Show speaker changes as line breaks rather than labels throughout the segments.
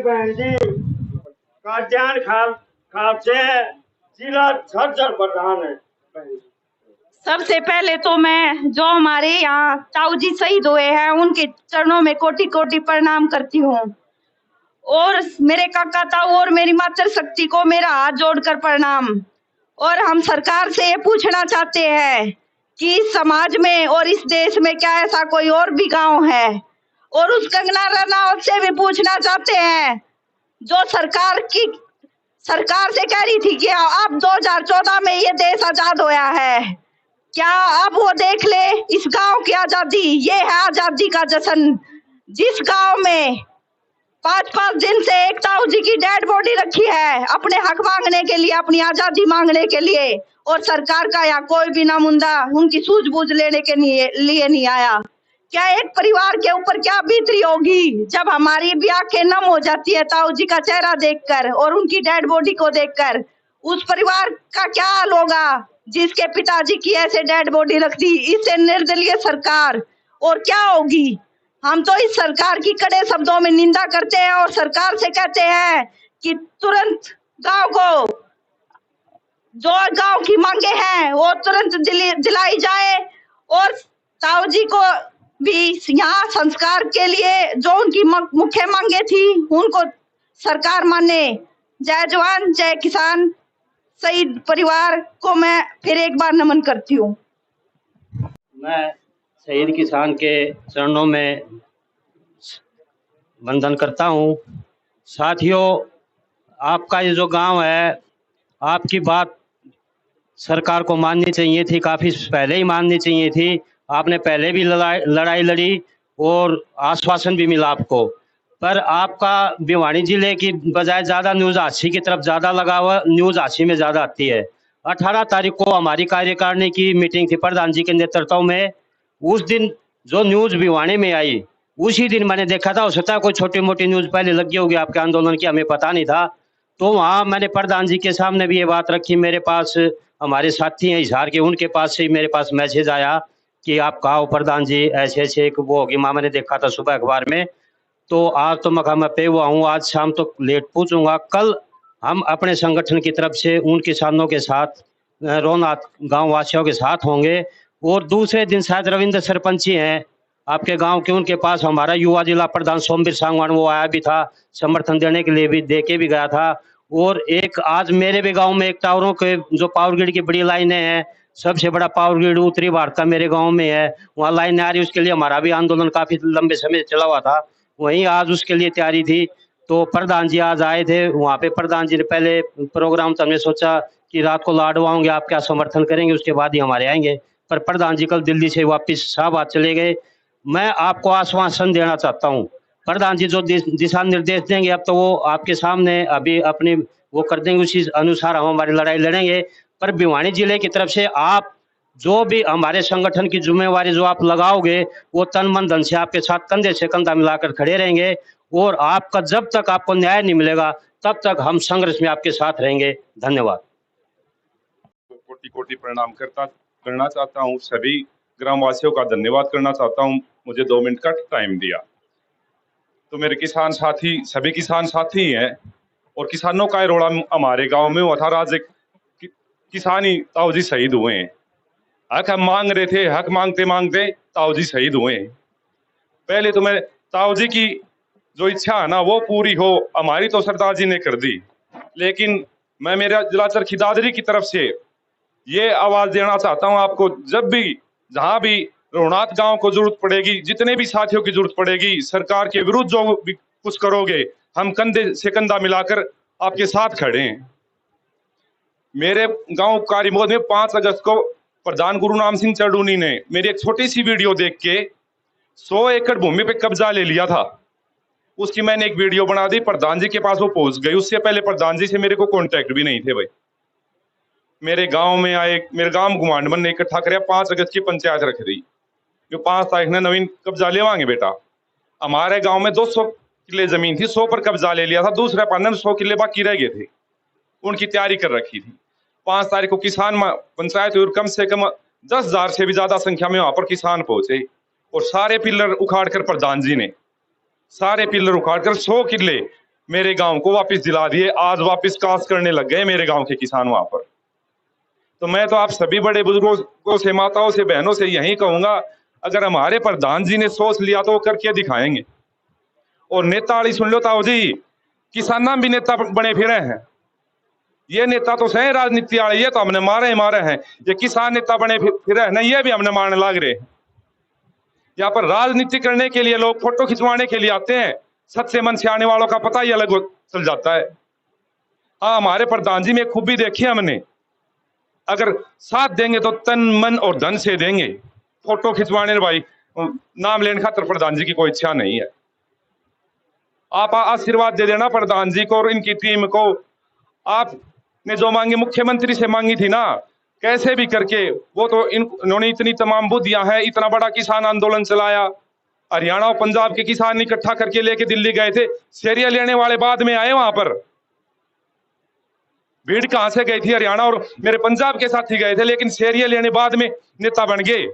बहन जी काद्यान खाल से जिला झज्जर प्रधान है।
सबसे पहले तो मैं जो हमारे यहाँ ताऊ जी शहीद हुए हैं उनके चरणों में कोटि कोटि प्रणाम करती हूँ और मेरे काका ताऊ और मेरी मातृ शक्ति को मेरा हाथ जोड़कर प्रणाम। और हम सरकार से ये पूछना चाहते हैं कि इस समाज में और इस देश में क्या ऐसा कोई और भी गांव है, और उस कंगना रनौत से भी पूछना चाहते हैं जो सरकार से कह रही थी कि अब 2014 में ये देश आजाद होया है, क्या अब वो देख ले इस गांव की आजादी। ये है आजादी का जश्न। जिस गांव में 5-5 दिन से एक ताऊ जी की डेड बॉडी रखी है अपने हक मांगने के लिए, अपनी आजादी मांगने के लिए, और सरकार का यहाँ कोई भी नामुंदा उनकी सूझबूझ लेने के लिए नहीं आया। क्या एक परिवार के ऊपर क्या बीतरी होगी जब हमारी भी आंखें नम हो जाती है ताऊ जी का चेहरा देखकर और उनकी डेड बॉडी को देखकर। उस परिवार का क्या हाल होगा जिसके पिताजी की ऐसे डेड बॉडी रख दी। इससे निर्दलीय सरकार और क्या होगी। हम तो इस सरकार की कड़े शब्दों में निंदा करते हैं और सरकार से कहते हैं कि तुरंत गांव को जो गांव की मांगे हैं वो तुरंत दिलाई जाए, और ताऊ जी को भी यहाँ संस्कार के लिए जो उनकी मुख्य मांगे थी उनको सरकार माने। जय जवान जय किसान। शहीद परिवार को मैं फिर एक बार नमन करती हूँ।
मैं शहीद किसान के चरणों में वंदन करता हूँ। साथियों, आपका ये जो गांव है, आपकी बात सरकार को माननी चाहिए थी, काफ़ी पहले ही माननी चाहिए थी। आपने पहले भी लड़ाई लड़ी और आश्वासन भी मिला आपको, पर आपका भिवानी जिले की बजाय ज़्यादा न्यूज़ हांसी की तरफ ज़्यादा लगा हुआ, न्यूज़ हांसी में ज़्यादा आती है। 18 तारीख को हमारी कार्यकारिणी की मीटिंग थी प्रधान जी के नेतृत्व में। उस दिन जो न्यूज़ भिवानी में आई उसी दिन मैंने देखा था। हो सकता है कोई छोटी मोटी न्यूज़ पहले लगी होगी आपके आंदोलन की, हमें पता नहीं था। तो वहाँ मैंने प्रधान जी के सामने भी ये बात रखी। मेरे पास हमारे साथी हैं हिसार के, उनके पास से मेरे पास मैसेज आया कि आप कहा प्रधान जी ऐसे ऐसे एक वो होगी। माँ मैंने देखा था सुबह अखबार में। तो आज तो मैं पे हुआ हूँ, आज शाम तो लेट पूछूंगा। कल हम अपने संगठन की तरफ से उन किसानों के साथ, रोनाथ गाँव वासियों के साथ होंगे। और दूसरे दिन शायद रविंद्र सरपंच हैं आपके गांव के, उनके पास हमारा युवा जिला प्रधान सोमवीर सांगवान वो आया भी था, समर्थन देने के लिए भी दे के भी गया था। और एक आज मेरे भी गांव में एक टावरों के जो पावर ग्रिड की बड़ी लाइनें हैं, सबसे बड़ा पावर ग्रिड उत्तरी भारत का मेरे गांव में है, वहाँ लाइनें आ रही, उसके लिए हमारा भी आंदोलन काफ़ी लंबे समय चला हुआ था। वहीं आज उसके लिए तैयारी थी। तो प्रधान जी आज आए थे वहाँ पे। प्रधान जी ने पहले प्रोग्राम तो हमने सोचा कि रात को लाडवाओंगे, आप क्या समर्थन करेंगे, उसके बाद ही हमारे आएंगे। पर प्रधान जी कल दिल्ली से वापस शाहबाद चले गए। मैं आपको आश्वासन देना चाहता हूँ, प्रधान जी जो दिशा निर्देश देंगे अब तो वो आपके सामने अभी अपने वो कर देंगे, उसी अनुसार हम हमारी लड़ाई लड़ेंगे। पर भिवानी जिले की तरफ से आप जो भी हमारे संगठन की जिम्मेवारी जो आप लगाओगे वो तन मन धन से आपके साथ कंधे से कंधा मिलाकर खड़े रहेंगे। और आपका जब तक आपको न्याय नहीं मिलेगा तब तक हम संघर्ष में आपके साथ रहेंगे। धन्यवाद।
कोटि कोटि प्रणाम करना चाहता हूँ। सभी ग्रामवासियों का धन्यवाद करना चाहता हूँ, मुझे 2 मिनट का टाइम दिया। तो मेरे किसान साथी, सभी किसान साथी हैं और किसानों का रोड़ा हमारे गांव में हुआ था। राज किसान ही ताऊ जी शहीद हुए हैं। हक हम मांग रहे थे, हक मांगते मांगते ताऊ जी शहीद हुए हैं। पहले तो मैं ताऊ जी की जो इच्छा है ना वो पूरी हो, हमारी तो सरदार जी ने कर दी, लेकिन मैं मेरा जिला चरखी दादरी की तरफ से ये आवाज देना चाहता हूँ आपको, जब भी जहां भी रोहनाथ गांव को जरूरत पड़ेगी, जितने भी साथियों की जरूरत पड़ेगी, सरकार के विरुद्ध जो भी कुछ करोगे, हम कंधे से कंधा मिलाकर आपके साथ खड़े हैं। मेरे गांव कारीमोद में 5 अगस्त को प्रधान गुरुनाम सिंह चढ़ूनी ने मेरी एक छोटी सी वीडियो देख के 100 एकड़ भूमि पे कब्जा ले लिया था। उसकी मैंने एक वीडियो बना दी, प्रधान जी के पास वो पहुंच गई। उससे पहले प्रधान जी से मेरे को कॉन्टेक्ट भी नहीं थे। भाई मेरे गांव में आए, मेरे गांव गुमांडमन ने इकट्ठा कर 5 अगस्त की पंचायत रख दी, जो 5 तारीख ने नवीन कब्जा लेवाएंगे बेटा। हमारे गांव में 200 किले जमीन थी, 100 पर कब्जा ले लिया था, दूसरे पार्टनर 100 किले बाकी रह गए थे, उनकी तैयारी कर रखी थी। 5 तारीख को किसान पंचायत और कम से कम 10,000 से भी ज्यादा संख्या में वहां पर किसान पहुंचे और सारे पिलर उखाड़ कर प्रधान जी ने सारे पिलर उखाड़ कर 100 किले मेरे गांव को वापस दिला दिए। आज वापस काश करने लग गए मेरे गांव के किसान वहां पर। तो मैं तो आप सभी बड़े बुजुर्गों से, माताओं से, बहनों से यही कहूंगा, अगर हमारे प्रधान जी ने सोच लिया तो वो करके दिखाएंगे। और नेता वाली सुन लो ताऊ जी, किसाना भी नेता बने फिरे हैं। ये नेता तो सही राजनीति वाले, ये तो हमने मारे हैं। ये किसान नेता बने फिरे हैं ना, ये भी हमने मारने लग रहे हैं। यहाँ पर राजनीति करने के लिए लोग फोटो खिंचवाने के लिए आते हैं, सच्चे मन से आने वालों का पता ही अलग चल जाता है। हाँ, हमारे प्रधान जी में खूबी देखी हमने, अगर साथ देंगे तो तन मन और धन से देंगे। फोटो खिंचवाने भाई नाम लेने खातर प्रधान जी की कोई इच्छा नहीं है। आप आशीर्वाद दे देना प्रधान जी को और इनकी टीम को। आपने जो मांगी मुख्यमंत्री से मांगी थी ना, कैसे भी करके, वो तो इन्होंने इतनी तमाम बुद्धियां हैं, इतना बड़ा किसान आंदोलन चलाया। हरियाणा और पंजाब के किसान इकट्ठा करके लेके दिल्ली गए थे। शेरिया लेने वाले बाद में आए वहां पर। भीड़ कहां से गई थी? हरियाणा और मेरे पंजाब के साथी गए थे, लेकिन शेरिया लेने बाद में नेता बन गए।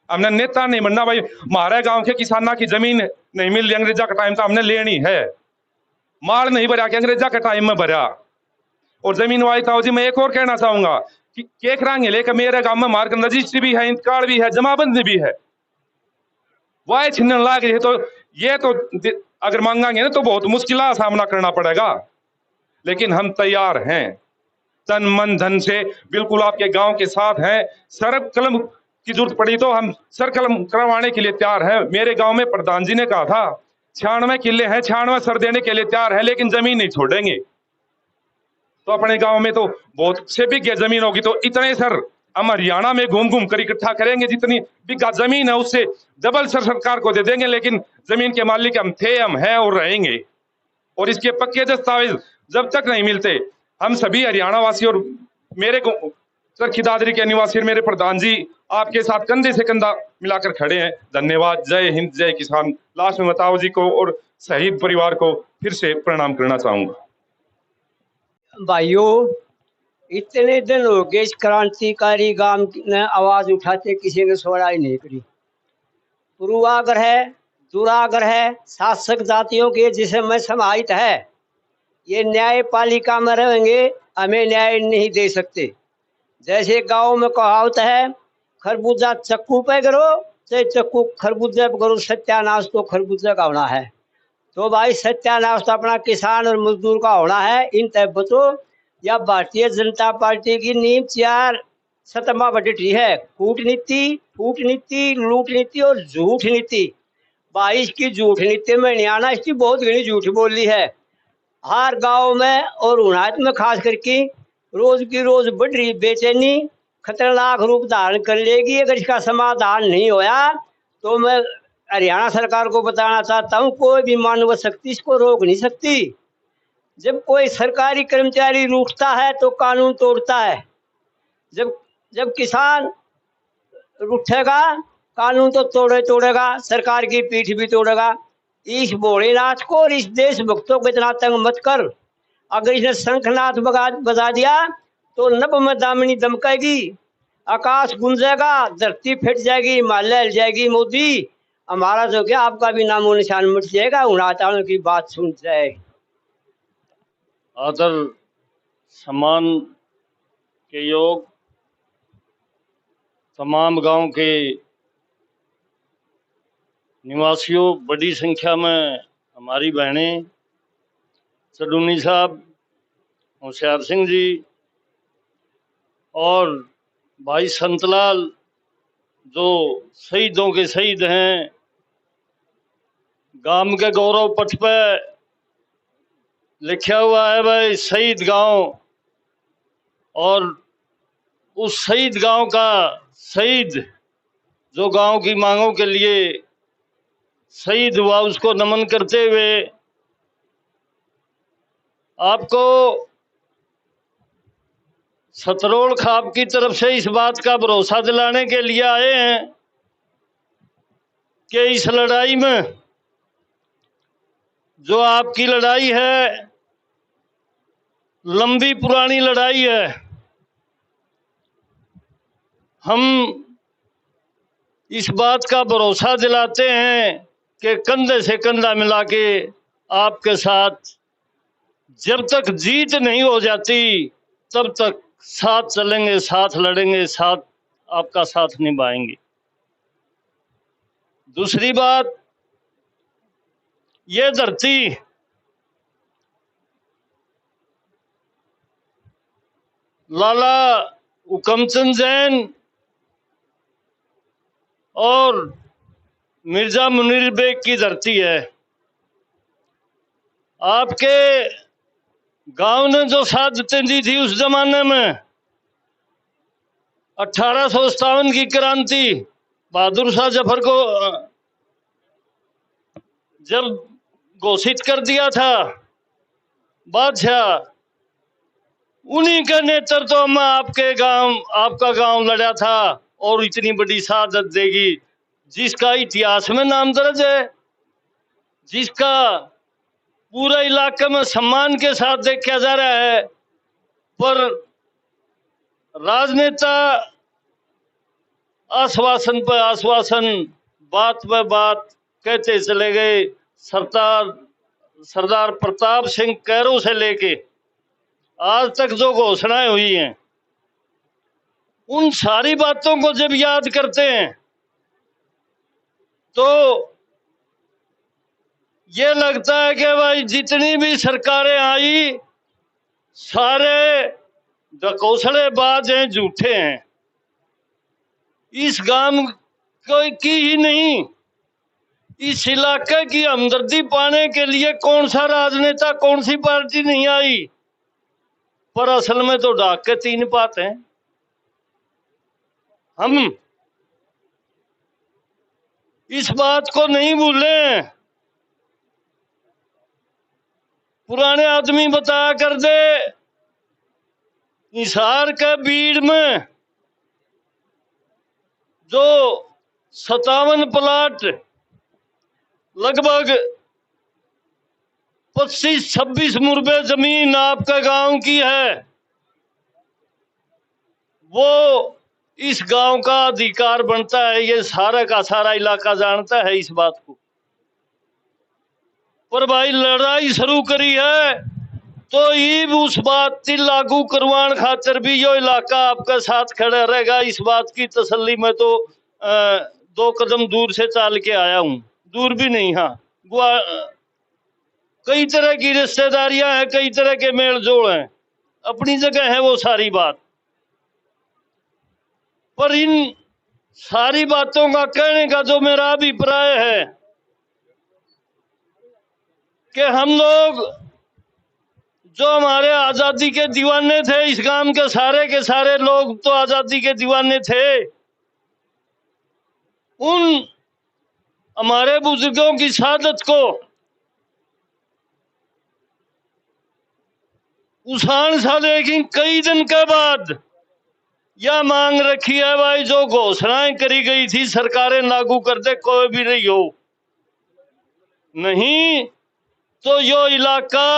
हमने नेता नहीं बनना भाई। हमारे गांव के किसाना की जमीन नहीं मिल रही अंग्रेजा का टाइम था, हमने लेनी है। माल नहीं भरा कि अंग्रेजा के टाइम में भरा। और जमीन वाली ताऊ जी, मैं एक और कहना चाहूंगा कि केक रंग लेकर मेरे गांव में मार्ग रजिस्ट्री भी है, इंतकाल भी है, जमाबंदी भी है। वाह छिन्न लाग रही है, तो ये तो अगर मांगेंगे ना तो बहुत मुश्किल का सामना करना पड़ेगा। लेकिन हम तैयार हैं, तन मन धन से बिल्कुल आपके गांव के साथ हैं। सर कलम की जरूरत पड़ी तो हम सर कलम करवाने के लिए तैयार हैं। मेरे गांव में प्रधान जी ने कहा था 96 किले हैं, 96 सर देने के लिए तैयार है, लेकिन जमीन नहीं छोड़ेंगे। तो अपने गांव में तो बहुत से बिघे जमीन होगी, तो इतने सर हम हरियाणा में घूम घूम कर इकट्ठा करेंगे। जितनी बिघा जमीन है उससे डबल सर सरकार को दे देंगे, लेकिन जमीन के मालिक हम थे, हम हैं और रहेंगे। और इसके पक्के दस्तावेज जब तक नहीं मिलते, हम सभी हरियाणा वासी और मेरे चरखी दादरी के निवासी मेरे प्रधान जी आपके साथ कंधे से कंधा मिलाकर खड़े हैं। धन्यवाद। जय हिंद, जय किसान। लास्ट में बताओ जी को और शहीद परिवार को फिर से प्रणाम करना चाहूंगा।
भाइयों, इतने दिन हो गए इस क्रांतिकारी गांव ने आवाज उठाते, किसी ने सुनवाई नहीं करी। पूर्वाग्रह, दुराग्रह, शासक जातियों के जिसे मैं समाहित है, ये न्यायपालिका में रहेंगे, हमें न्याय नहीं दे सकते। जैसे गांव में कहावत है, खरबूजा चक्कू पे करो चाहे चक्कू खरबूजे पे करो, सत्यानाश तो खरबूजे का होना है। तो भाई सत्यानाश तो अपना किसान और मजदूर का होना है। इन तय बचो, या भारतीय जनता पार्टी की नींव 4 सतमा बटटी है: कूटनीति, फूट नीति, लूट नीति और झूठ नीति। भाई इसकी झूठ नीति में नहीं आना, इसकी बहुत घनी झूठ बोली है। हर गांव में और उन्हात में खास करके रोज की रोज बढ़ रही बेचैनी खतरनाक रूप धारण कर लेगी। अगर इसका समाधान नहीं होया तो मैं हरियाणा सरकार को बताना चाहता हूँ, कोई भी मानव शक्ति इसको रोक नहीं सकती। जब कोई सरकारी कर्मचारी रूठता है तो कानून तोड़ता है, जब किसान रूठेगा कानून तो तोड़ेगा, सरकार की पीठ भी तोड़ेगा। इस भोलेनाथ को और इस देशभक्तों को इतना तंग मत कर। अगर इसने शंखनाथ बजा दिया तो नभ में दामिनी दमकेगी, आकाश गूंजेगा, धरती फट जाएगी, हिमालय हिल जाएगी। मोदी, हमारा जो क्या आपका भी नामो निशान मिट जाएगा। उन्हाताओं की बात सुन जाए।
आदर सम्मान के योग तमाम गांव के निवासियों, बड़ी संख्या में हमारी बहनें, सडूनी साहब, होशियार सिंह जी और भाई संतलाल, जो शहीदों के शहीद हैं। गांव के गौरव पथ पे लिखा हुआ है भाई शहीद गांव, और उस शहीद गांव का शहीद जो गांव की मांगों के लिए शहीद हुआ, उसको नमन करते हुए आपको सतरोल खाप की तरफ से इस बात का भरोसा दिलाने के लिए आए हैं कि इस लड़ाई में, जो आपकी लड़ाई है, लंबी पुरानी लड़ाई है, हम इस बात का भरोसा दिलाते हैं कि कंधे से कंधा मिला के आपके साथ जब तक जीत नहीं हो जाती तब तक साथ चलेंगे, साथ लड़ेंगे, साथ आपका साथ निभाएंगे। दूसरी बात, ये धरती लाला हुकमचंद जैन और मिर्जा मुनीर बेग की धरती है। आपके गांव ने जो शहादतें दी थी उस जमाने में, 1857 की क्रांति, बहादुर शाह जफर को जब घोषित कर दिया था बादशाह, उन्हीं के नेतृत्व में आपका गांव लड़ा था और इतनी बड़ी शहादत देगी जिसका इतिहास में नाम दर्ज है, जिसका पूरा इलाके में सम्मान के साथ देखा जा रहा है। पर राजनेता आश्वासन पर आश्वासन, बात पर बात कहते चले गए। सरदार प्रताप सिंह कैरो से लेके आज तक जो घोषणाएं हुई हैं, उन सारी बातों को जब याद करते हैं तो ये लगता है कि भाई जितनी भी सरकारें आई सारे ढकोसलेबाज हैं, झूठे हैं। इस गांव की ही नहीं, इस इलाके की हमदर्दी पाने के लिए कौन सा राजनेता, कौन सी पार्टी नहीं आई। पर असल में तो डाक के 3 बात हैं। हम इस बात को नहीं भूलें। पुराने आदमी बताया कर दे, हिसार के बीड़ में जो 57 प्लाट लगभग 25-26 मुरबे जमीन आपके गांव की है, वो इस गांव का अधिकार बनता है। ये सारा का सारा इलाका जानता है इस बात को। पर भाई लड़ाई शुरू करी है तो ईब उस बात की लागू करवान खातिर भी यो इलाका आपके साथ खड़ा रहेगा। इस बात की तसल्ली में तो 2 कदम दूर से चाल के आया हूं, दूर भी नहीं। हाँ, कई तरह की रिश्तेदारियां हैं, कई तरह के मेल जोड़ हैं, अपनी जगह है वो सारी बात। पर इन सारी बातों का कहने का जो मेरा अभिप्राय है कि हम लोग जो हमारे आजादी के दीवाने थे, इस गांव के सारे लोग तो आजादी के दीवाने थे। उन हमारे बुजुर्गों की शहादत को उसान सा लेकिन कई दिन के बाद यह मांग रखी है भाई, जो घोषणाएं करी गई थी सरकारें लागू कर दे, कोई भी नहीं हो। नहीं तो यो इलाका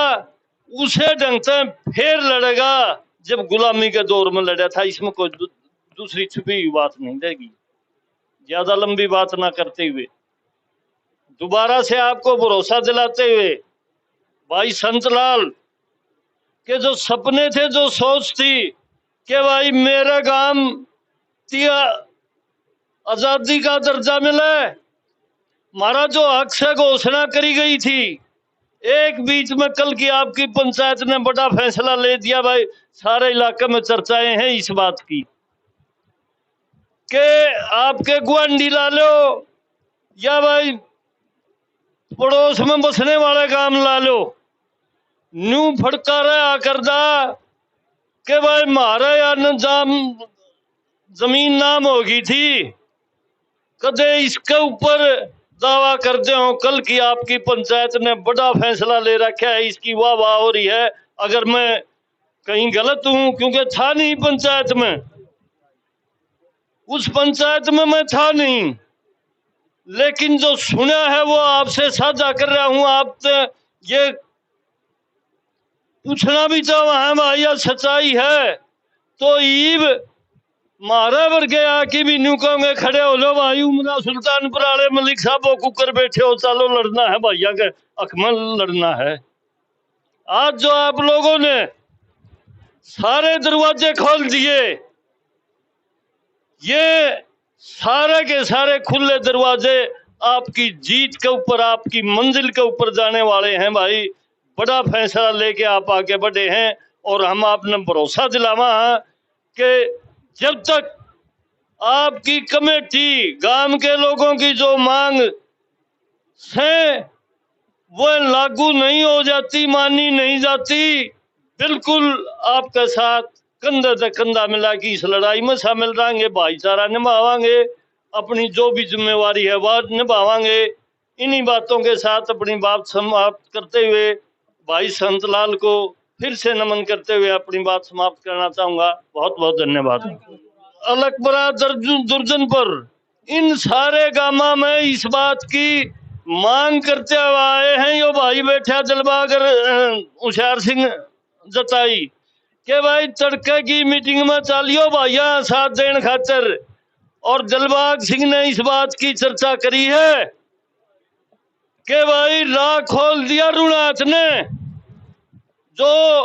उसे ढंग से फिर लड़ेगा जब गुलामी के दौर में लड़ा था। इसमें कोई दूसरी छुपी हुई बात नहीं रहेगी। ज्यादा लंबी बात ना करते हुए दोबारा से आपको भरोसा दिलाते हुए, भाई संतलाल के जो सपने थे, जो सोच थी कि भाई मेरे गांव आजादी का दर्जा मिला है, हमारा जो हक से घोषणा करी गई थी, एक बीच में कल की आपकी पंचायत ने बड़ा फैसला ले दिया। भाई सारे इलाके में चर्चाएं हैं इस बात की कि आपके गुआंढी ला लो या भाई पड़ोस में बसने वाले गांव ला लो, न्यू फटकारा आकर दा कि भाई मारा या जमीन नाम होगी थी, कदे इसके ऊपर दावा करते हो। कल की आपकी पंचायत ने बड़ा फैसला ले रखा है, इसकी वाह वाह हो रही है। अगर मैं कहीं गलत हूं, क्योंकि था नहीं पंचायत में, उस पंचायत में मैं था नहीं, लेकिन जो सुना है वो आपसे साझा कर रहा हूं। आप ये पूछना भी चाहो है भाई, सच्चाई है तो ईब मारे वर्गे आके भी न्यू कहोगे खड़े हो लो भाई, उमरा सुल्तानपुर वाले मलिक साहब वो कुकर बैठे हो, चलो लड़ना है भैया के हक में लड़ना है। आज जो आप लोगों ने सारे दरवाजे खोल दिए, ये सारे के सारे खुले दरवाजे आपकी जीत के ऊपर, आपकी मंजिल के ऊपर जाने वाले हैं भाई। बड़ा फैसला लेके आप आगे बढ़े हैं और हम आपने भरोसा दिलावा है कि जब तक आपकी कमेटी गांव के लोगों की जो मांग से वो लागू नहीं हो जाती, मानी नहीं जाती, बिल्कुल आपके साथ कंधे से कंधा मिला के इस लड़ाई में शामिल रहेंगे, भाईचारा निभावांगे, अपनी जो भी जिम्मेवारी है वह निभावांगे। इन्हीं बातों के साथ अपनी बात समाप्त करते हुए भाई संतलाल को फिर से नमन करते हुए अपनी बात समाप्त करना चाहूंगा। बहुत बहुत धन्यवाद। अलकबरा दुर्जन पर इन सारे गामा में इस बात की मांग करते हुए आए हैं, यो भाई बैठा जलबागर होशियार सिंह जताई के भाई तड़के की मीटिंग में चालियो भैया साथ देने खातर, और दिलबाग सिंह ने इस बात की चर्चा करी है कि भाई राह खोल दिया रुणाच ने, जो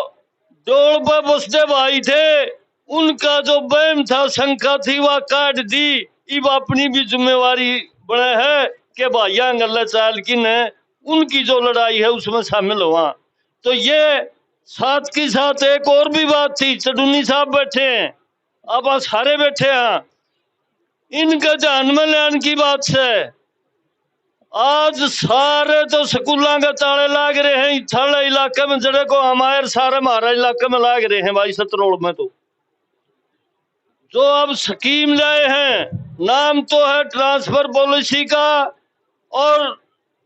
डोल पर बसते भाई थे उनका जो बहम था, शंका थी, वह काट दी। अब अपनी भी जिम्मेवारी बने है कि भाइया गल्ला चाल की ने उनकी जो लड़ाई है उसमें शामिल हुआ। तो ये साथ के साथ एक और भी बात थी, चडूनी साहब बैठे हैं, अब आप सारे बैठे हैं, इनका ध्यान में लाने की बात से आज सारे तो स्कूलों के ताले लाग रहे हैं थाले इलाके में, जड़े को हमारे सारे हमारा इलाके में लाग रहे हैं भाई सतरोड़ में। तो जो अब स्कीम लाए हैं, नाम तो है ट्रांसफर पॉलिसी का, और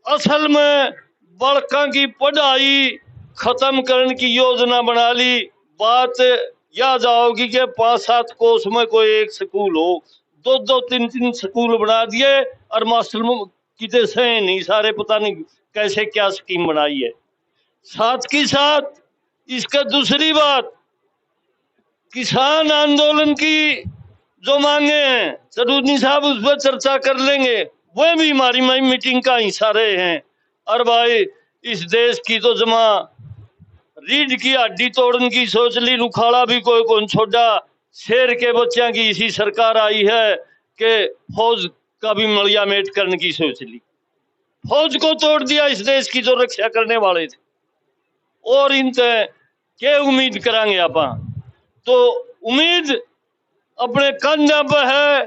असल में बड़का की पढ़ाई खत्म करने की योजना बना ली। बात याद आओगी कि 5-7 कोस में कोई एक स्कूल हो, 2-2, 3-3 स्कूल बना दिए और मास्टर किते से नहीं सारे, पता नहीं कैसे क्या स्कीम बनाई है। साथ की साथ इसका दूसरी बात, किसान आंदोलन की जो मांगे हैं, चडूनी साहब उस पर चर्चा कर लेंगे, वह भी हमारी मीटिंग का हिस्सा रहे हैं। और भाई इस देश की तो जमा रीढ़ की हड्डी तोड़ने की सोच ली, रुखाड़ा भी कोई कौन छोड़ा, शेर के बच्चों की इसी सरकार आई है कि फौज का भी मलिया मेट करने की सोच ली, फौज को तोड़ दिया इस देश की जो रक्षा करने वाले थे। और इनसे क्या उम्मीद करांगे आप? तो उम्मीद अपने कंधा पे है,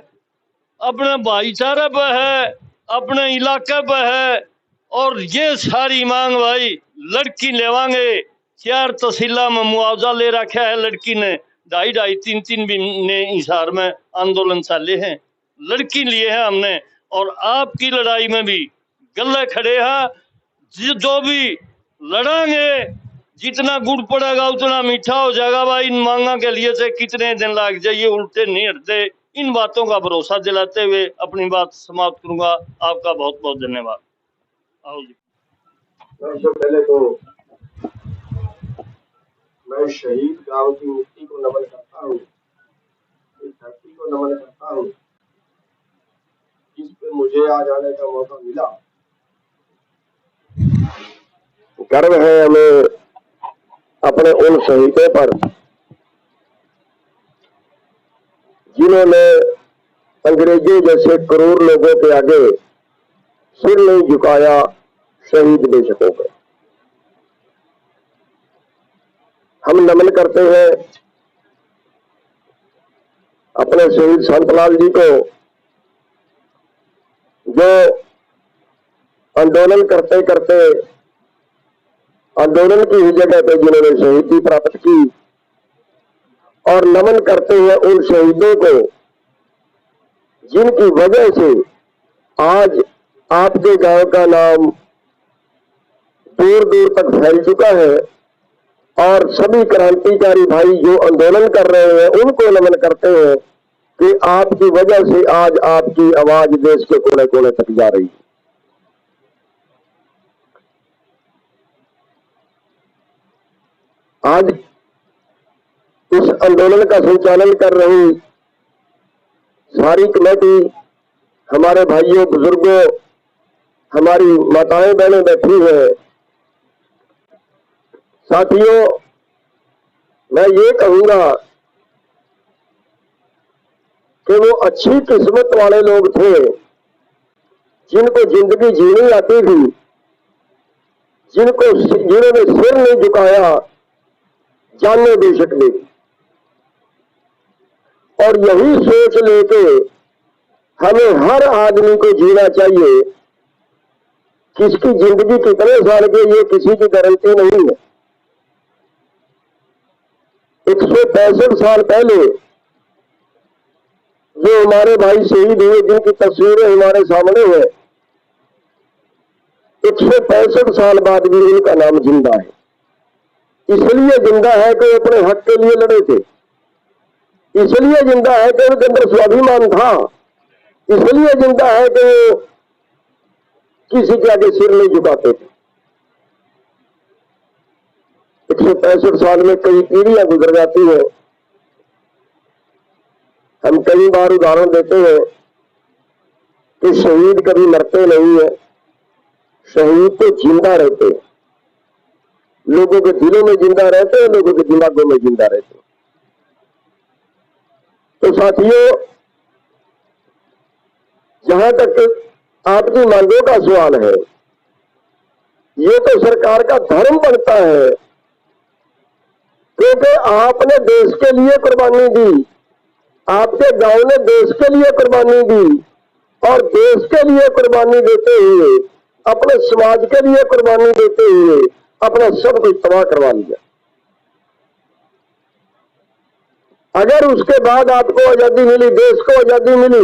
अपने भाईचारे पे है, अपने इलाके पे है, और ये सारी मांग भाई लड़की लेवांगे। 4 तहसीला में मुआवजा ले रखा है लड़की ने, 2.5, 3-3 भी ने हिसार में आंदोलन चाले हैं, लड़की लिए है हमने, और आपकी लड़ाई में भी गले खड़े हैं। जो भी लड़ांगे, जितना गुड़ पड़ेगा उतना मीठा हो जाएगा भाई। इन मांगा के लिए से कितने दिन लग जाइए, उल्टे नहीं हटते। इन बातों का भरोसा दिलाते हुए अपनी बात समाप्त करूंगा। आपका बहुत बहुत धन्यवाद। आओ जी।
सबसे पहले तो मैं शहीद गांव की मिट्टी को नमन करता हूँ, इस धरती को नमन करता हूँ जिस पे मुझे आ जाने का मौका मिला। गर्व है हमें अपने उन शहीदों पर जिन्होंने अंग्रेजों जैसे करोड़ लोगों के आगे सिर नहीं झुकाया, शहीद बेशकों को। हम नमन करते हैं अपने शहीद संतलाल जी को, जो आंदोलन करते करते आंदोलन की ही जगह पे जिन्होंने शहीदी प्राप्त की, और नमन करते हैं उन शहीदों को जिनकी वजह से आज आपके गांव का नाम दूर दूर तक फैल चुका है। और सभी क्रांतिकारी भाई जो आंदोलन कर रहे हैं उनको नमन करते हैं कि आपकी वजह से आज आपकी आवाज देश के कोने कोने तक जा रही है। आज इस आंदोलन का संचालन कर रही सारी कमेटी, हमारे भाइयों बुजुर्गों, हमारी माताएं बहनें बैठी हैं। साथियों, मैं ये कहूंगा कि वो अच्छी किस्मत वाले लोग थे जिनको जिंदगी जीनी आती थी, जिन्होंने सिर नहीं झुकाया, जाने बेशक दी। और यही सोच लेके हमें हर आदमी को जीना चाहिए। किसकी जिंदगी कितने साल की, ये किसी की गारंटी नहीं है। 165 साल पहले जो हमारे भाई शहीद हुए, जिनकी तस्वीरें हमारे सामने है, 165 साल बाद भी उनका नाम जिंदा है। इसलिए जिंदा है कि अपने हक के लिए लड़े थे, इसलिए जिंदा है कि उनके अंदर स्वाभिमान था, इसलिए जिंदा है कि वो किसी के आगे सिर नहीं झुकाते थे। 165 साल में कई पीढ़ियां गुजर जाती है। हम कई बार उदाहरण देते हैं कि शहीद कभी मरते नहीं है, शहीद तो जिंदा रहते हैं, लोगों के दिलों में जिंदा रहते हैं, लोगों के दिमागों में जिंदा रहते हैं। तो साथियों, जहां तक आपकी मांगों का सवाल है, ये तो सरकार का धर्म बनता है, क्योंकि आपने देश के लिए कुर्बानी दी, आपके गांव ने देश के लिए कुर्बानी दी, और देश के लिए कुर्बानी देते हुए, अपने समाज के लिए कुर्बानी देते हुए अपना सब कुछ तबाह करवा लिया। अगर उसके बाद आपको आजादी मिली, देश को आजादी मिली,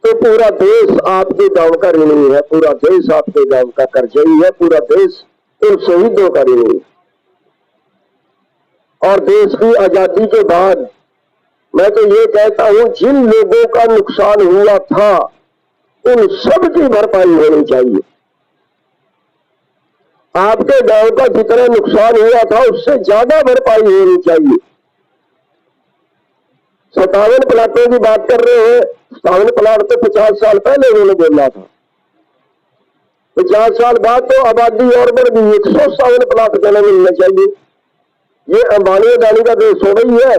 तो पूरा देश आपके गांव का ऋणी है, पूरा देश आपके गांव का कर्जई है, पूरा देश उन शहीदों का ऋणी है। और देश की आजादी के बाद मैं तो ये कहता हूं, जिन लोगों का नुकसान हुआ था उन सब की भरपाई होनी चाहिए। आपके गांव का जितना नुकसान हुआ था उससे ज्यादा भरपाई होनी चाहिए। 57 प्लाटों की बात कर रहे हैं, 57 प्लाट तो 50 साल पहले उन्होंने बोला था। 50 साल बाद तो आबादी और बढ़ गई, 157 प्लाट कहने मिलने चाहिए। ये अंबानी अडानी का देश हो गई है,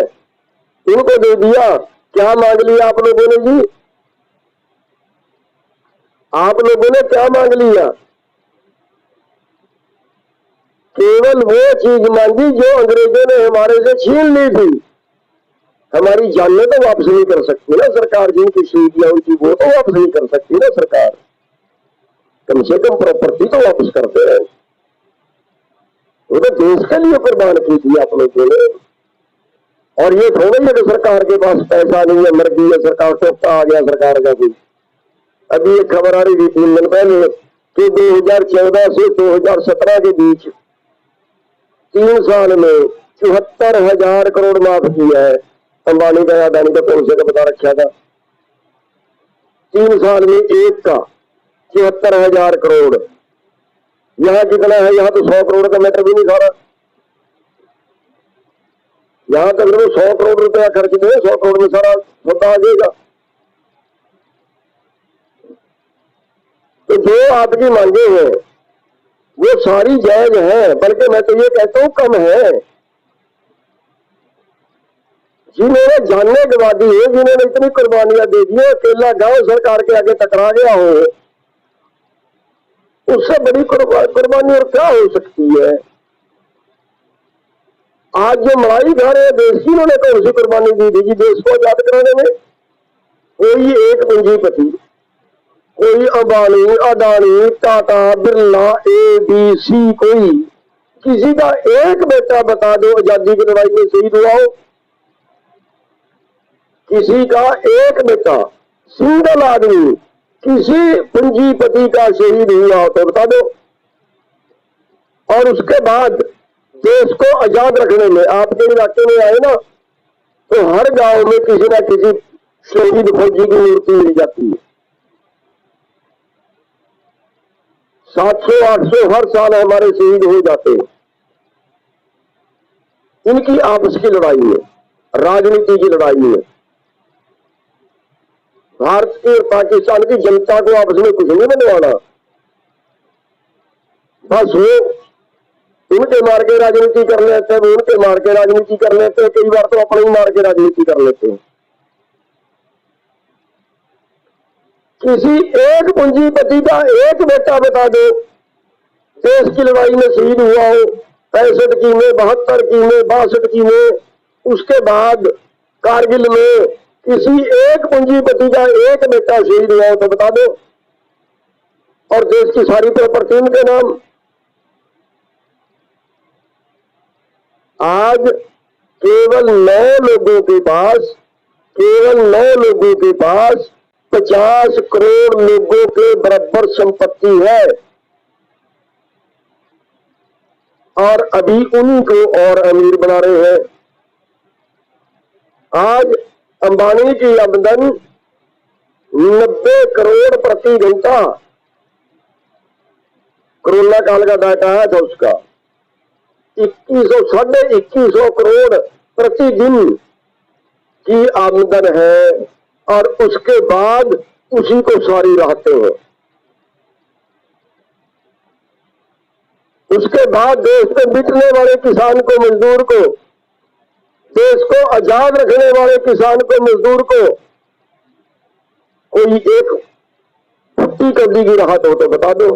उनको दे दिया। क्या मांग लिया आप लोगों ने जी? आप लोगों ने क्या मांग लिया? केवल वो चीज मांगी जो अंग्रेजों ने हमारे से छीन ली थी। हमारी जानें तो वापस नहीं कर सकती ना सरकार, जिनकी शहीदियां उनकी वो तो वापस नहीं कर सकती ना सरकार। कम से कम प्रॉपर्टी तो वापस करते रहे। वो तो देश के लिए कुर्बान की थी आप लोगों ने। और ये थोड़ा ही कि सरकार के पास पैसा नहीं है, मर गई है सरकार, टोकता आ गया सरकार का कोई। अभी एक खबर आ रही थी 3 दिन पहले कि 2014 से 2017 के बीच 3 साल में 74,000 करोड़ माफ किया है। अंबानी का, अडानी का, कौन से का बता रखा था? 3 साल में एक का 74,000 करोड़। यहां कितना है? यहां तो 100 करोड़ का मैटर भी नहीं सारा। यहां तक वो 100 करोड़ रुपया खर्च दे, 100 करोड़ में सारा होता आ जाएगा। तो जो आपकी मांगे हैं वो सारी जायज है, बल्कि मैं तो ये कहता हूं कम है। जिन्होंने जाने गवा दी है, जिन्होंने इतनी कुर्बानियां दे दी, अकेला गांव सरकार के आगे टकरा गया हो, उससे बड़ी कुर्बानी और क्या हो सकती है? आज जो मलाई खा रहे हैं देश की, उन्होंने कौन सी कुर्बानी दी थी जी देश को आजाद कराने में? कोई एक पूंजीपति, कोई अंबानी, अडानी, टाटा, बिरला, ABC, कोई किसी का एक बेटा बता दो आजादी की लड़ाई में शहीद हुआ हो? किसी का एक बेटा, सिंगल आदमी किसी पूंजीपति का शहीद हुआ हो तो बता दो। और उसके बाद देश को आजाद रखने में आपके इलाके में आए ना, तो हर गांव में किसी ना किसी शहीद फौजी की मूर्ति मिल जाती है। 700-800 हर साल हमारे शहीद हो जाते हैं। इनकी आपस की लड़ाई में, राजनीति की लड़ाई में। भारत की और पाकिस्तान की जनता को आपस में कुछ नहीं बनवाना। बस वो उनके मार के राजनीति कर लेते हैं, वो उनके मार के राजनीति कर लेते हैं, कई बार तो अपने ही मार के राजनीति कर लेते हैं। किसी एक पूंजीपति का एक बेटा बता दो देश की लड़ाई में शहीद हुआ हो, 65 की में, 72 की में, 62 की में, उसके बाद कारगिल में किसी एक पूंजीपति का एक बेटा शहीद हुआ हो तो बता दो। और देश की सारी प्रॉपर्टी उनके नाम। आज केवल 9 लोगों के पास 50 करोड़ लोगों के बराबर संपत्ति है और अभी उन्हीं को और अमीर बना रहे हैं। आज अंबानी की आमदन 90 करोड़ प्रति घंटा, कोरोना काल का डाटा आया था उसका, 2100 करोड़ प्रतिदिन की आमदन है और उसके बाद उसी को सारी राहतें हैं। उसके बाद देश में बिकने वाले किसान को, मजदूर को, देश को आजाद रखने वाले किसान को, मजदूर को कोई एक फुट्टी कद्दी की राहत हो तो बता दो।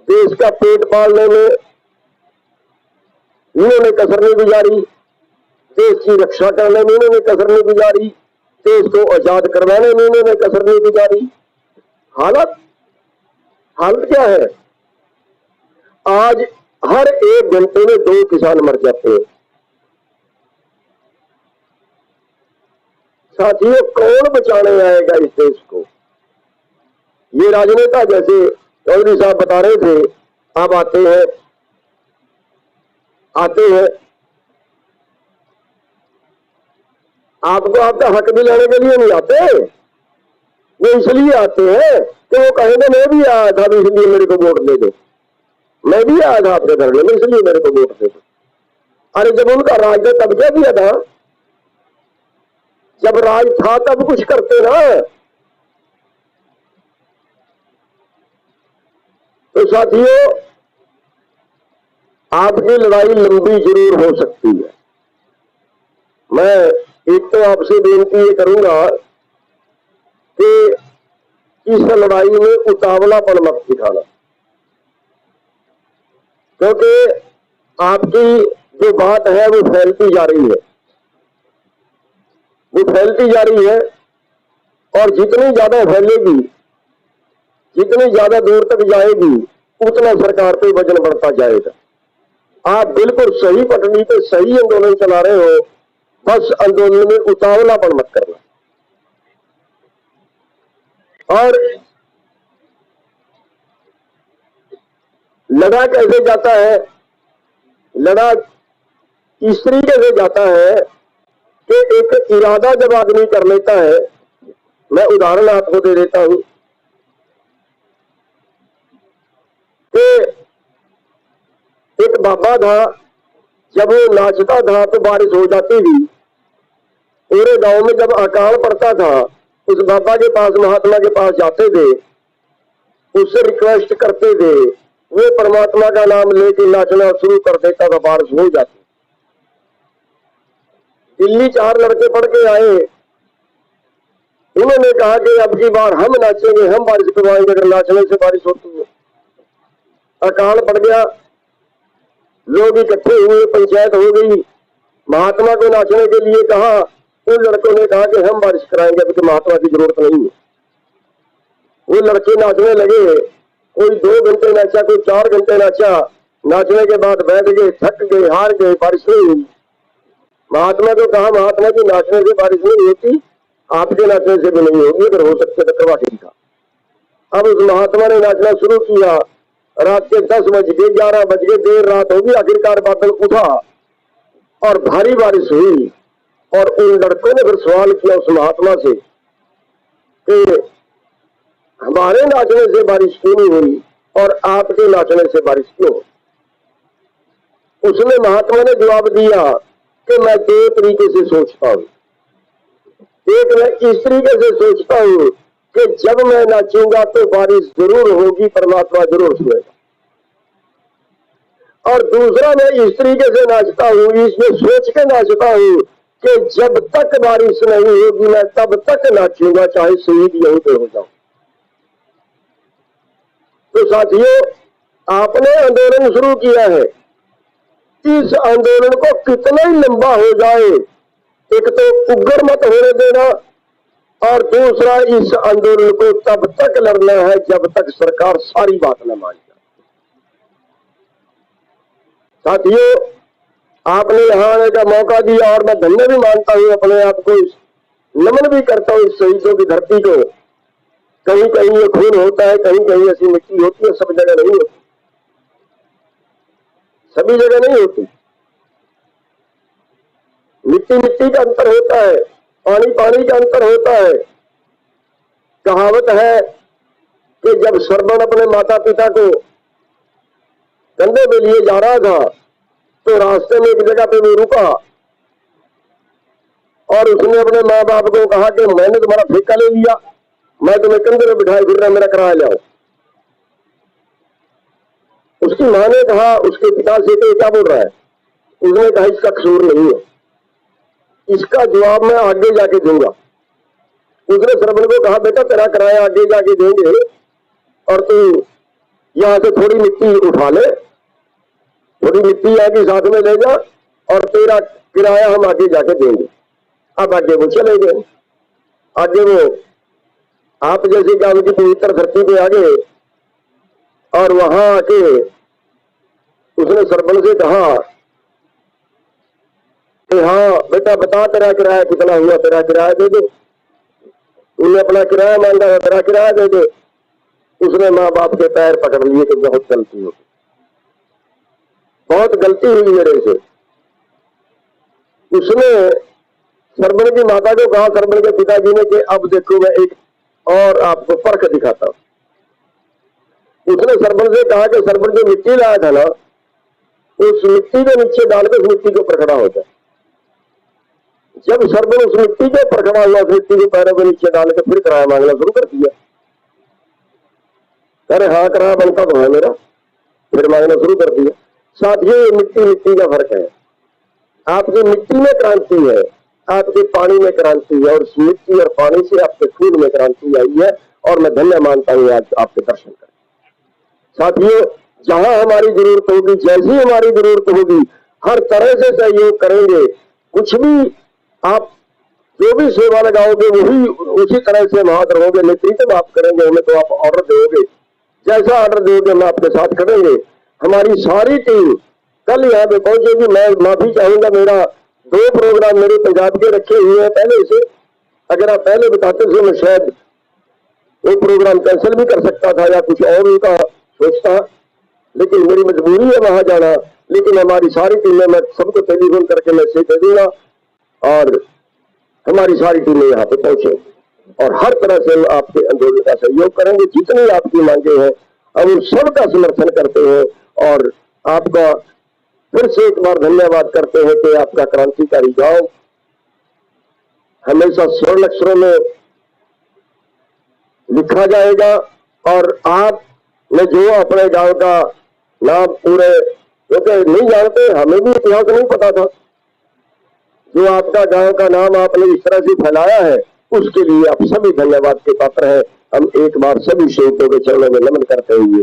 देश का पेट पालने में इन्होंने कसर नहीं गुजारी, देश की रक्षा करने में इन्होंने कसर नहीं गुजारी, देश को आजाद करवाने में इन्होंने कसर नहीं गुजारी। हालत क्या है? आज हर 1 घंटे में 2 किसान मर जाते हैं। साथियों, कौन बचाने आएगा इस देश को? ये राजनेता जैसे चौधरी साहब बता रहे थे, अब आते हैं आपको आपका हक भी लेने के लिए नहीं आते, वो इसलिए आते हैं कि वो कहेंगे मैं भी आया था इसलिए मेरे को वोट दे दो, मैं भी आया था आपके घर में इसलिए मेरे को वोट दे दो। अरे जब उनका राज था तब क्या किया था? जब राज था तब कुछ करते ना। तो साथियों, आपकी लड़ाई लंबी जरूर हो सकती है। मैं एक तो आपसे बेनती ये करूंगा कि इस लड़ाई में उतावलापन मत दिखाना, क्योंकि आपकी जो बात है वो फैलती जा रही है, और जितनी ज्यादा फैलेगी, जितनी ज्यादा दूर तक जाएगी, उतना सरकार पे वजन बढ़ता जाएगा। आप बिल्कुल सही पटड़ी पे सही आंदोलन चला रहे हो, बस आंदोलन में उतावलापन मत करना। और लड़ा कैसे जाता है? लड़ा इस तरीके से जाता है कि एक इरादा जब आदमी कर लेता है, मैं उदाहरण आपको दे देता हूं कि एक बाबा था, जब वो नाचता था तो बारिश हो जाती थी। पूरे गांव में जब अकाल पड़ता था, उस बाबा के पास, महात्मा के पास जाते थे, उससे रिक्वेस्ट करते थे, वो परमात्मा का नाम लेके नाचना शुरू कर देता था, बारिश हो जाती। दिल्ली 4 लड़के पढ़ के आए, उन्होंने कहा कि अब की बार हम नाचेंगे, हम बारिश करवाएंगे अगर नाचने से बारिश होती है। अकाल पड़ गया, लोग इकट्ठे हुए, पंचायत हो गई, महात्मा को नाचने के लिए कहा। उन लड़कों ने कहा कि हम बारिश कराएंगे, अभी महात्मा की जरूरत नहीं है। वो लड़के नाचने लगे, कोई 2 घंटे नाचा, कोई 4 घंटे नाचा। नाचने के बाद बैठ गए, थक गए, हार गए, बारिश नहीं हुई। महात्मा को कहा, महात्मा की नाचने से बारिश नहीं होती, आपके नाचने से भी नहीं होगी, अगर हो सकते तो करवा ठीक था। अब उस महात्मा ने नाचना शुरू किया। रात के 10 बज गए, 11 बज गए, देर रात होगी, आखिरकार बादल उठा और भारी बारिश हुई। और उन लड़कों ने फिर सवाल किया उस महात्मा से कि हमारे नाचने से बारिश क्यों नहीं हुई और आपके नाचने से बारिश क्यों? उसने, महात्मा ने जवाब दिया कि मैं दो तरीके से सोचता हूं। एक, मैं इस तरीके से सोचता हूं कि जब मैं नाचूंगा तो बारिश जरूर होगी, परमात्मा जरूर सुनेगा। और दूसरा, मैं इस तरीके से नाचता हूं, इसमें सोच के नाचता हूं कि जब तक बारिश नहीं होगी मैं तब तक नाचूंगा, चाहे शहीद यहीं पे हो जाऊं। तो साथियों, आपने आंदोलन शुरू किया है, इस आंदोलन को कितना ही लंबा हो जाए, एक तो उग्र मत होने देना, और दूसरा इस आंदोलन को तब तक लड़ना है जब तक सरकार सारी बात न मान जाए। साथियों, आपने यहाँ आने का मौका दिया और मैं धन्य भी मानता हूँ अपने आप को, नमन भी करता हूँ इस शहीदों की धरती को। कहीं कहीं ये खून होता है, कहीं कहीं ऐसी मिट्टी होती है, सब जगह नहीं होती, सभी जगह नहीं होती। मिट्टी मिट्टी का अंतर होता है, पानी पानी का अंतर होता है। कहावत है कि जब श्रवण अपने माता पिता को कंधे पे लिए जा रहा था तो रास्ते में एक जगह पे वो रुका और उसने अपने माँ बाप को कहा कि मैंने तुम्हारा ठेका ले लिया, मैं तुम्हें कंधे पे बिठाए फिर रहा, मेरा किराया लाओ। उसकी माँ ने कहा उसके पिता से कि क्या बोल रहा है? उसने कहा इसका कसूर नहीं है, इसका जवाब मैं आगे जाके दूंगा। उसने श्रवण को कहा बेटा तेरा किराया आगे जाके देंगे और तू यहां से थोड़ी मिट्टी उठा ले, थोड़ी मिट्टी आगे साथ में ले जा और तेरा किराया हम आगे जाके देंगे। अब आगे वो चले गए, आगे वो आप जैसे काम की पवित्र धरती पे आ गए और वहां आके उसने श्रवण से कहा कि हाँ बेटा बता तेरा किराया कितना हुआ, तेरा किराया दे दे। उन्हें अपना किराया मांगा, तेरा किराया दे दे। उसने माँ बाप के पैर पकड़ लिए कि बहुत गलती हो, बहुत गलती हुई मेरे से। उसने श्रवण की माता को कहा, श्रवण के पिताजी ने, कि अब देखो मैं एक और आपको फर्क दिखाता हूं। उसने श्रवण से कहा कि श्रवण जो मिट्टी लाया था ना, उस मिट्टी के नीचे डाल के उस मिट्टी को पर खड़ा हो जाए। जब श्रवण उस मिट्टी के पर खड़ा हुआ, उस मिट्टी को पैरों के नीचे डाल के फिर किराया मांगना शुरू कर दिया। अरे हाँ किराया बनता तो है मेरा, फिर मांगना शुरू कर दिया। साथियों, ये मिट्टी मिट्टी का फर्क है। आपकी मिट्टी में क्रांति है, आपके पानी में क्रांति है, और उस मिट्टी और पानी से आपके खून में क्रांति आई है। और मैं धन्य मानता हूँ आज आपके दर्शन कर। साथियों, जहां हमारी जरूरत होगी, जैसी हमारी जरूरत होगी, हर तरह से सहयोग करेंगे। कुछ भी आप जो भी सेवा लगाओगे वही उसी तरह से हम हाथ रहोगे, नेतृत्व आप करेंगे, हमें तो आप ऑर्डर दोगे, जैसा ऑर्डर दोगे हम आपके साथ करेंगे। हमारी सारी टीम कल यहाँ पे पहुंचेगी। मैं माफी चाहूंगा, मेरा 2 प्रोग्राम मेरे पंजाब के रखे हुए हैं पहले से। अगर आप पहले बताते थे मैं शायद वो प्रोग्राम कैंसिल भी कर सकता था या कुछ और उनका सोचता, लेकिन मेरी मजबूरी है वहां जाना। लेकिन हमारी सारी टीमें, मैं सबको टेलीफोन करके मैसेज दे दूंगा और हमारी सारी टीमें यहाँ पे पहुंचे और हर तरह से हम आपके आंदोलन का सहयोग करेंगे। जितनी आपकी मांगे हैं हम उन सबका समर्थन करते हैं और आपका फिर से एक बार धन्यवाद करते हैं कि आपका क्रांतिकारी गांव हमेशा स्वर्ण अक्षरों में लिखा जाएगा। और आपने जो अपने गांव का नाम पूरे क्योंकि नहीं जानते, हमें भी इतिहास नहीं पता था, जो आपका गांव का नाम आपने इस तरह से फैलाया है उसके लिए आप सभी धन्यवाद के पात्र हैं। हम एक बार सभी शहीदों के चरणों में नमन करते हुए